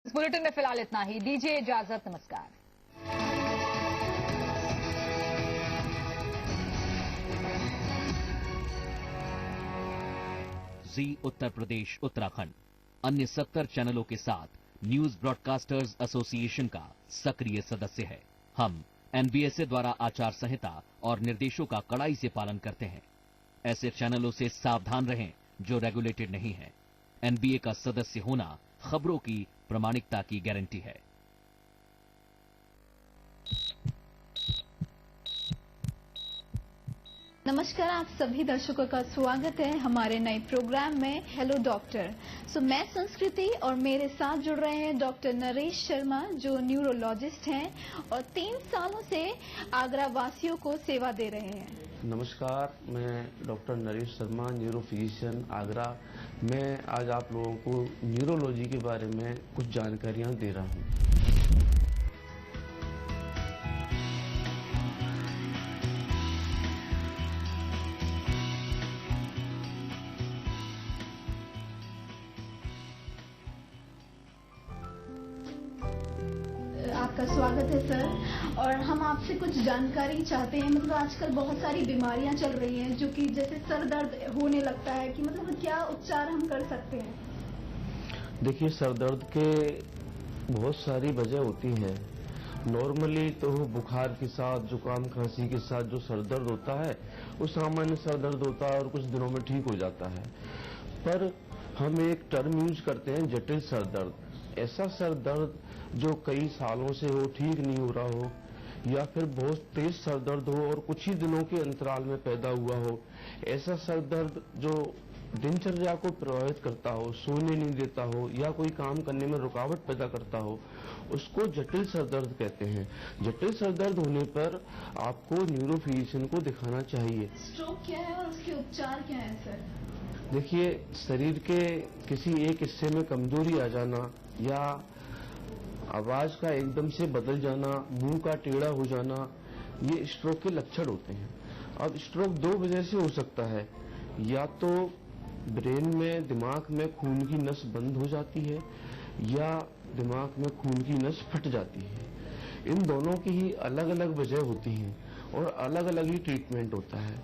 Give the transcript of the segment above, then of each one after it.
इस बुलेटिन में फिलहाल इतना ही। दीजिए इजाजत, नमस्कार। जी उत्तर प्रदेश उत्तराखंड अन्य 70 चैनलों के साथ न्यूज ब्रॉडकास्टर्स एसोसिएशन का सक्रिय सदस्य है। हम एनबीएसए द्वारा आचार संहिता और निर्देशों का कड़ाई से पालन करते हैं। ऐसे चैनलों से सावधान रहें जो रेगुलेटेड नहीं है। एनबीए का सदस्य होना खबरों की प्रामाणिकता की गारंटी है। नमस्कार, आप सभी दर्शकों का स्वागत है हमारे नए प्रोग्राम में हेलो डॉक्टर। मैं संस्कृति और मेरे साथ जुड़ रहे हैं डॉक्टर नरेश शर्मा जो न्यूरोलॉजिस्ट हैं और 3 सालों से आगरा वासियों को सेवा दे रहे हैं। नमस्कार, मैं doctor Naresh Sharma, neuro physician Agra. मैं आज आप लोगों को न्यूरोलॉजी के बारे में कुछ जानकारियां दे रहा हूं। आपका स्वागत है सर। और हम आपसे कुछ जानकारी चाहते हैं। मतलब आजकल बहुत सारी बीमारियां चल रही हैं जो कि जैसे सर दर्द होने लगता है कि मतलब क्या उपचार हम कर सकते हैं? देखिए, सर दर्द के बहुत सारी वजह होती हैं। नॉर्मली तो बुखार के साथ, जुकाम खांसी के साथ जो सर दर्द होता है वो सामान्य सर दर्द होता है और कुछ दिनों में ठीक हो जाता है। पर हम एक टर्म यूज करते हैं, जटिल सर दर्द। ऐसा सर दर्द जो कई सालों से हो, ठीक नहीं हो रहा हो, या फिर बहुत तेज सर दर्द हो और कुछ ही दिनों के अंतराल में पैदा हुआ हो। ऐसा सर दर्द जो दिनचर्या को प्रभावित करता हो, सोने नहीं देता हो या कोई काम करने में रुकावट पैदा करता हो, उसको जटिल सर दर्द कहते हैं। जटिल सर दर्द होने पर आपको न्यूरो फिजिशियन को दिखाना चाहिए। स्ट्रोक क्या है और उसके उपचार क्या है सर? देखिए, शरीर के किसी एक हिस्से में कमजोरी आ जाना या आवाज का एकदम से बदल जाना, मुंह का टेढ़ा हो जाना, ये स्ट्रोक के लक्षण होते हैं। अब स्ट्रोक 2 वजह से हो सकता है। या तो ब्रेन में, दिमाग में खून की नस बंद हो जाती है या दिमाग में खून की नस फट जाती है। इन दोनों की ही अलग अलग वजह होती हैं और अलग अलग ही ट्रीटमेंट होता है।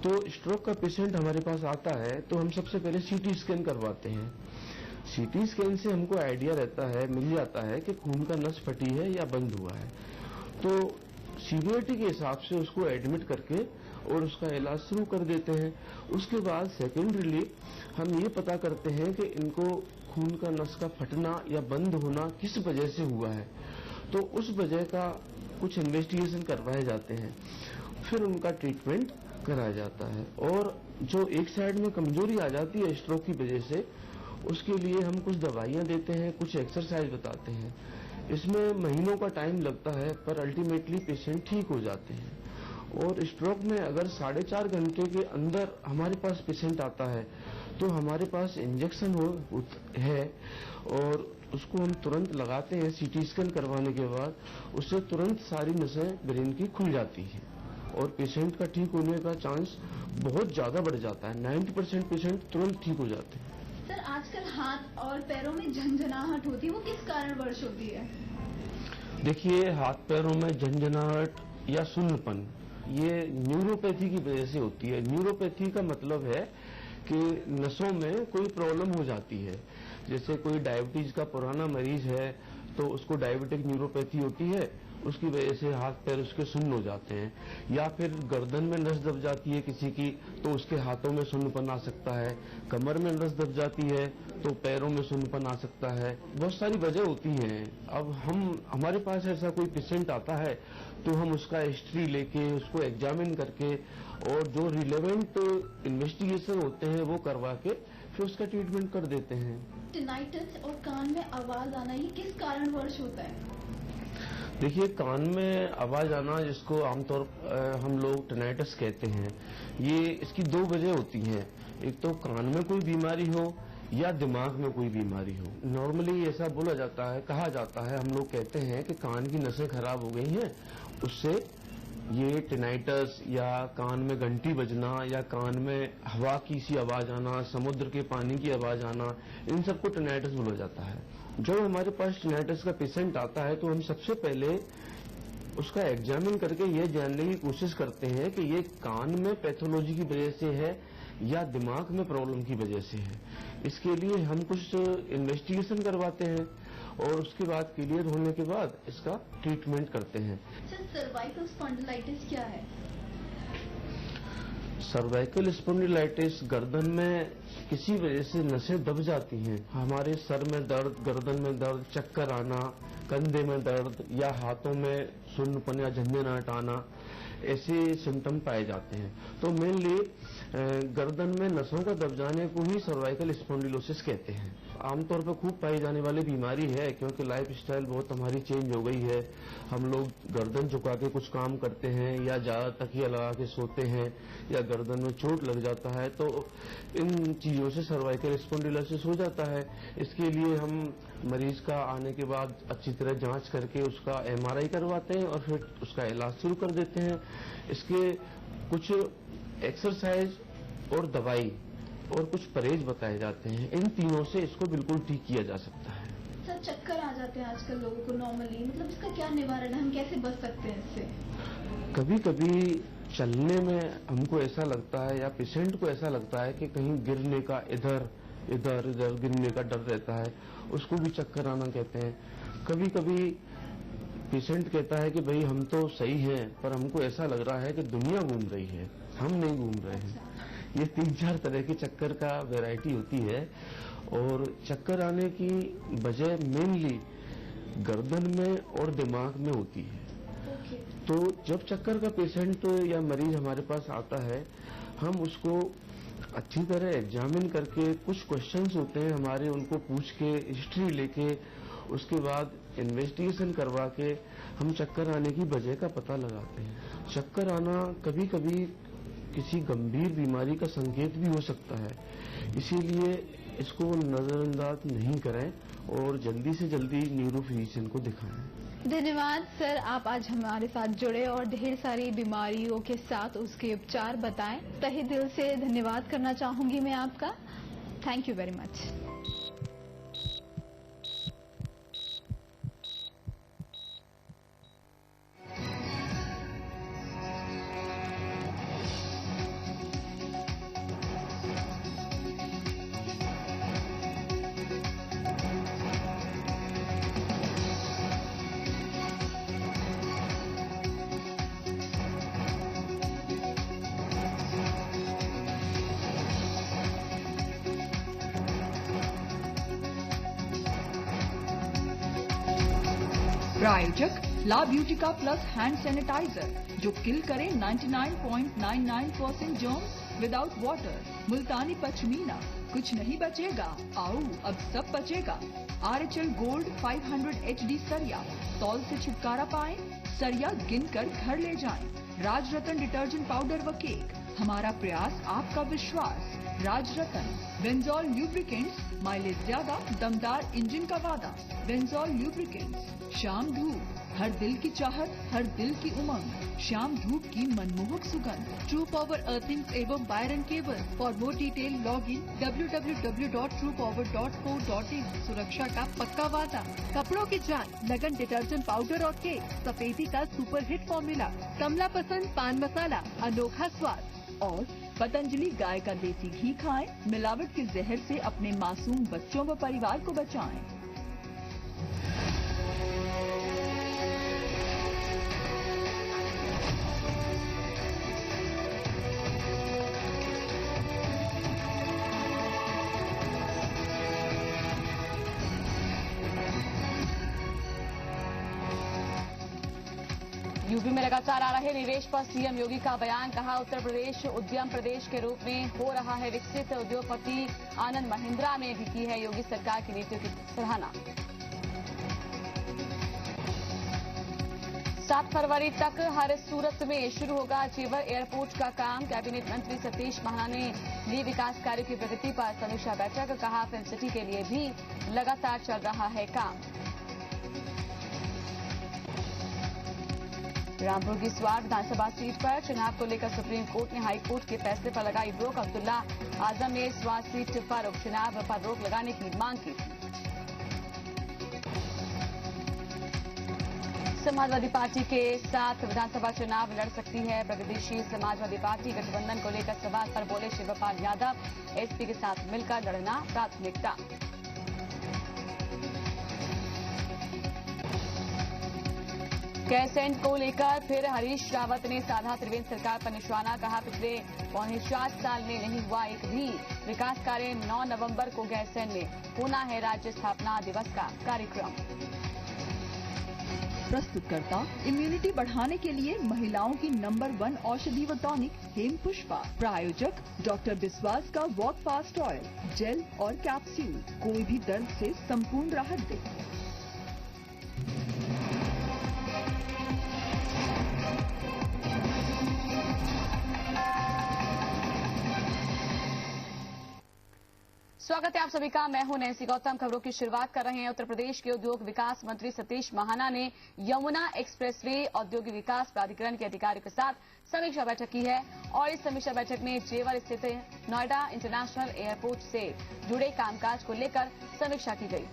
तो स्ट्रोक का पेशेंट हमारे पास आता है तो हम सबसे पहले सीटी स्कैन करवाते हैं। सीटी स्कैन से हमको आइडिया रहता है, मिल जाता है कि खून का नस फटी है या बंद हुआ है। तो सीवियरिटी के हिसाब से उसको एडमिट करके और उसका इलाज शुरू कर देते हैं। उसके बाद सेकेंडरीली हम ये पता करते हैं कि इनको खून का नस का फटना या बंद होना किस वजह से हुआ है। तो उस वजह का कुछ इन्वेस्टिगेशन करवाए जाते हैं, फिर उनका ट्रीटमेंट कराया जाता है। और जो एक साइड में कमजोरी आ जाती है स्ट्रोक की वजह से, उसके लिए हम कुछ दवाइयां देते हैं, कुछ एक्सरसाइज बताते हैं। इसमें महीनों का टाइम लगता है पर अल्टीमेटली पेशेंट ठीक हो जाते हैं। और स्ट्रोक में अगर 4.5 घंटे के अंदर हमारे पास पेशेंट आता है तो हमारे पास इंजेक्शन है और उसको हम तुरंत लगाते हैं। सीटी स्कैन करवाने के बाद उससे तुरंत सारी नसें ब्रेन की खुल जाती है और पेशेंट का ठीक होने का चांस बहुत ज्यादा बढ़ जाता है। 90% पेशेंट तुरंत ठीक हो जाते हैं। सर, आजकल हाथ और पैरों में झंझनाहट होती है, वो किस कारणवश होती है? देखिए, हाथ पैरों में झंझनाहट या सुन्नपन ये न्यूरोपैथी की वजह से होती है। न्यूरोपैथी का मतलब है कि नसों में कोई प्रॉब्लम हो जाती है। जैसे कोई डायबिटीज का पुराना मरीज है तो उसको डायबिटिक न्यूरोपैथी होती है, उसकी वजह से हाथ पैर उसके सुन्न हो जाते हैं। या फिर गर्दन में नस दब जाती है किसी की तो उसके हाथों में सुन्नपन आ सकता है। कमर में नस दब जाती है तो पैरों में सुन्नपन आ सकता है। बहुत सारी वजह होती हैं। अब हमारे पास ऐसा कोई पेशेंट आता है तो हम उसका हिस्ट्री लेके, उसको एग्जामिन करके और जो रिलेवेंट इन्वेस्टिगेशन होते हैं वो करवा के फिर उसका ट्रीटमेंट कर देते हैं। टिनाइटिस और कान में आवाज आना, ये किस कारणवश होता है? देखिए, कान में आवाज आना, जिसको आमतौर पर हम लोग टिनाइटिस कहते हैं, ये इसकी 2 वजह होती हैं। एक तो कान में कोई बीमारी हो या दिमाग में कोई बीमारी हो। नॉर्मली ऐसा बोला जाता है, कहा जाता है, हम लोग कहते हैं कि कान की नसें खराब हो गई हैं, उससे ये टिनाइटिस या कान में घंटी बजना या कान में हवा की सी आवाज आना, समुद्र के पानी की आवाज आना, इन सबको टिनाइटिस बोला जाता है। जब हमारे पास टिनाइटिस का पेशेंट आता है तो हम सबसे पहले उसका एग्जामिन करके ये जानने की कोशिश करते हैं कि ये कान में पैथोलॉजी की वजह से है या दिमाग में प्रॉब्लम की वजह से है। इसके लिए हम कुछ इन्वेस्टिगेशन करवाते हैं और उसके बाद क्लियर होने के बाद इसका ट्रीटमेंट करते हैं। सर्वाइकल स्पॉन्डिलाइटिस क्या है? सर्वाइकल स्पॉन्डिलाइटिस गर्दन में किसी वजह से नसें दब जाती हैं। हमारे सर में दर्द, गर्दन में दर्द, चक्कर आना, कंधे में दर्द या हाथों में सुन्नपन या झंझनाहट आना, ऐसे सिम्टम पाए जाते हैं। तो मेनली गर्दन में नसों का दब जाने को ही सर्वाइकल स्पॉन्डिलोसिस कहते हैं। आमतौर पर खूब पाई जाने वाली बीमारी है क्योंकि लाइफ स्टाइल बहुत हमारी चेंज हो गई है। हम लोग गर्दन झुका के कुछ काम करते हैं या ज्यादा तकिया लगा के सोते हैं या गर्दन में चोट लग जाता है, तो इन चीजों से सर्वाइकल स्पॉन्डिलोसिस हो जाता है। इसके लिए हम मरीज का आने के बाद अच्छी तरह जांच करके उसका MRI करवाते हैं और फिर उसका इलाज शुरू कर देते हैं। इसके कुछ एक्सरसाइज और दवाई और कुछ परहेज बताए जाते हैं। इन तीनों से इसको बिल्कुल ठीक किया जा सकता है। सर, चक्कर आ जाते हैं आजकल लोगों को नॉर्मली, मतलब इसका क्या निवारण है? हम कैसे बच सकते हैं इससे? कभी कभी चलने में हमको ऐसा लगता है या पेशेंट को ऐसा लगता है कि कहीं गिरने का इधर गिरने का डर रहता है, उसको भी चक्कर आना कहते हैं। कभी कभी पेशेंट कहता है कि भाई हम तो सही हैं पर हमको ऐसा लग रहा है कि दुनिया घूम रही है, हम नहीं घूम रहे हैं। ये 3-4 तरह के चक्कर का वैरायटी होती है और चक्कर आने की वजह मेनली गर्दन में और दिमाग में होती है। तो जब चक्कर का पेशेंट या मरीज हमारे पास आता है, हम उसको अच्छी तरह एग्जामिन करके कुछ क्वेश्चंस होते हैं हमारे, उनको पूछ के हिस्ट्री लेके उसके बाद इन्वेस्टिगेशन करवा के हम चक्कर आने की वजह का पता लगाते हैं। चक्कर आना कभी कभी किसी गंभीर बीमारी का संकेत भी हो सकता है, इसीलिए इसको नजरअंदाज नहीं करें और जल्दी से जल्दी न्यूरो फिजिशियन को दिखाएं। धन्यवाद सर, आप आज हमारे साथ जुड़े और ढेर सारी बीमारियों के साथ उसके उपचार बताएं। तहे दिल से धन्यवाद करना चाहूंगी मैं आपका। Thank you very much. प्रायोजक ला ब्यूटिका प्लस हैंड सैनिटाइजर जो किल करे 99.99% जर्म्स विदाउट वाटर। मुल्तानी पश्मीना, कुछ नहीं बचेगा, आओ अब सब बचेगा। RHL गोल्ड 500 HD सरिया, तौल से छुटकारा पाएं, सरिया गिन कर घर ले जाएं। राज रतन डिटर्जेंट पाउडर व केक, हमारा प्रयास आपका विश्वास। राज रतन वेंजॉल ल्यूब्रिकेंट्स, माइलेज ज्यादा, दमदार इंजन का वादा। वेंजॉल ल्यूब्रिकेंट्स, शाम धूप, हर दिल की चाहत, हर दिल की उमंग, शाम धूप की मनमोहक सुगंध। ट्रू पावर अर्थिंग एवं wire cable. For more detail log in www.truepower.co.in। सुरक्षा का पक्का वादा। कपड़ों की जान, लगन डिटर्जेंट पाउडर और केक, सफेदी का सुपर हिट फॉर्मूला, कमला पसंद पान मसाला, अनोखा स्वाद। और पतंजलि गाय का देसी घी खाएं, मिलावट के जहर से अपने मासूम बच्चों व परिवार को बचाएं। यूपी में लगातार आ रहे निवेश पर सीएम योगी का बयान। कहा, उत्तर प्रदेश उद्यम प्रदेश के रूप में हो रहा है विकसित। उद्योगपति आनंद महिंद्रा ने भी की है योगी सरकार की नीतियों की सराहना। 7 फरवरी तक हर सूरत में शुरू होगा अचीवर एयरपोर्ट का काम। कैबिनेट मंत्री सतीश महाना ने ली विकास कार्यों की प्रगति पर समीक्षा बैठक। कहा, फिल्म सिटी के लिए भी लगातार चल रहा है काम। रामपुर की स्वार विधानसभा सीट पर चुनाव को लेकर सुप्रीम कोर्ट ने हाई कोर्ट के फैसले पर लगाई रोक। अब्दुल्ला आजम ने स्वार सीट पर उपचुनाव पर रोक लगाने की मांग की थी। समाजवादी पार्टी के साथ विधानसभा चुनाव लड़ सकती है प्रगतिशील समाजवादी पार्टी। गठबंधन को लेकर सवाल पर बोले शिवपाल यादव, एसपी के साथ मिलकर लड़ना प्राथमिकता। कैसेंट को लेकर फिर हरीश रावत ने साधा त्रिवेंद्र सरकार पर निशाना। कहा पिछले 7.25 साल में नहीं हुआ एक भी विकास कार्य। 9 नवंबर को गैरसैंण में होना है राज्य स्थापना दिवस का कार्यक्रम। प्रस्तुतकर्ता इम्यूनिटी बढ़ाने के लिए महिलाओं की नंबर 1 औषधि व टॉनिक हेम पुष्पा। प्रायोजक डॉक्टर विश्वास का वॉक फास्ट ऑयल, जेल और कैप्सूल, कोई भी दर्द से संपूर्ण राहत दे। स्वागत है आप सभी का। मैं हूं नैन्सी गौतम। खबरों की शुरुआत कर रहे हैं। उत्तर प्रदेश के उद्योग विकास मंत्री सतीश महाना ने यमुना एक्सप्रेसवे औद्योगिक विकास प्राधिकरण के अधिकारियों के साथ समीक्षा बैठक की है और इस समीक्षा बैठक में जेवर स्थित नोएडा इंटरनेशनल एयरपोर्ट से जुड़े कामकाज को लेकर समीक्षा की गई।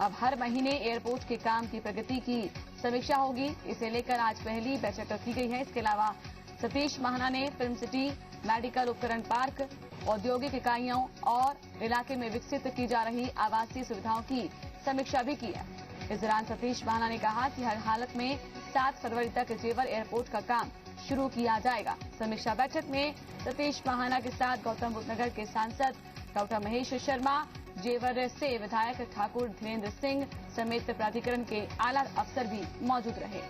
अब हर महीने एयरपोर्ट के काम की प्रगति की समीक्षा होगी, इसे लेकर आज पहली बैठक की गई है। इसके अलावा सतीश महाना ने फिल्म सिटी, मेडिकल उपकरण पार्क, औद्योगिक इकाइयों और इलाके में विकसित की जा रही आवासीय सुविधाओं की समीक्षा भी की है। इस दौरान सतीश महाना ने कहा कि हर हालत में 7 फरवरी तक जेवर एयरपोर्ट का काम शुरू किया जाएगा। समीक्षा बैठक में सतीश महाना के साथ गौतम बुद्ध नगर के सांसद डॉक्टर महेश शर्मा, जेवर से विधायक ठाकुर धीरेन्द्र सिंह समेत प्राधिकरण के आला अफसर भी मौजूद रहे।